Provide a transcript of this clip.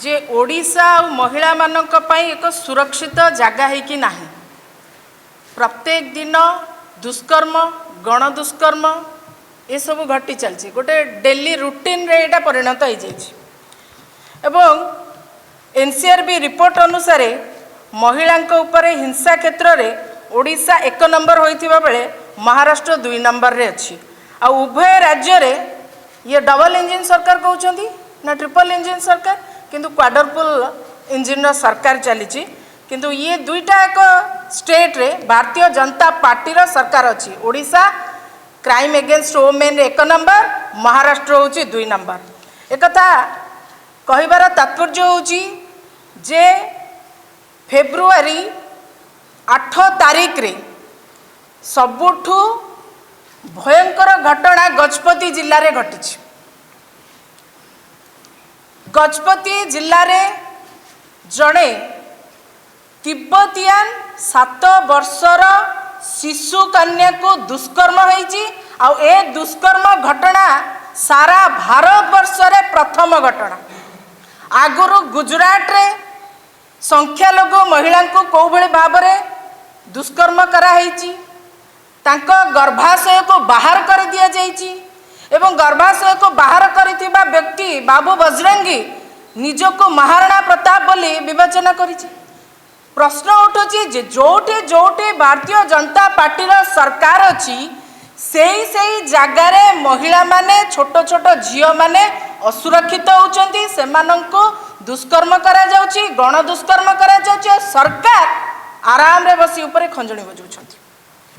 जे ओडिशा और महिला मानक पई एक सुरक्षित जगह है कि नहीं। प्रत्येक दिन दुष्कर्म गण दुष्कर्म ये सब घटी चलती गोटे डेली रूटीन रे एटा परिणत हो जाइए। एवं एनसीआरबी रिपोर्ट अनुसार महिला उपरे हिंसा क्षेत्र में ओडिशा 1 नंबर होइथिबा बेले महाराष्ट्र 2 नंबर रे अछि। आ उभय राज्य रे ये डबल इंजिन सरकार कहउछंती ना ट्रिपल इंजिन सरकार, किंतु क्वाड्रपल इंजिन सरकार चली। किंतु ये दुईटा एक स्टेट रे भारतीय जनता पार्टी रा सरकार अछि। Odisha crime against women 1 number, Maharashtra होची 2 नंबर। एक कथा कहिबार तात्पर्य होची जे फेब्रुआरी 8 तारीख रे सबुठु भयंकर घटना गजपति जिल्ला रे घटी। गजपति जिल्ला रे जड़े तिब्बतियान 7 वर्षर शिशु कन्या को दुष्कर्म होईची। आ ए दुष्कर्म घटना सारा भारत वर्ष रे प्रथम घटना। आगुरु गुजरात रे संख्यालघु महिला को कौ भली भाव में दुष्कर्म कराई, गर्भाशय को बाहर कर दिया जाइए। एवं गर्भाशय को बाहर करिथिबा व्यक्ति बाबू बजरंगी निजको महाराणा प्रताप बोली विवेचना करिछि। प्रश्न उठुछि जे जोटे जोटे भारतीय जनता पार्टी सरकार अछि सेही जगार महिला माने छोट छोट झियो माने असुरक्षित होउछंती, सेमानंको दुष्कर्म करा जाउछि, गण दुष्कर्म करा जाउछि। सरकार आराम रे बसी ऊपर खंजणी बजाउछंती।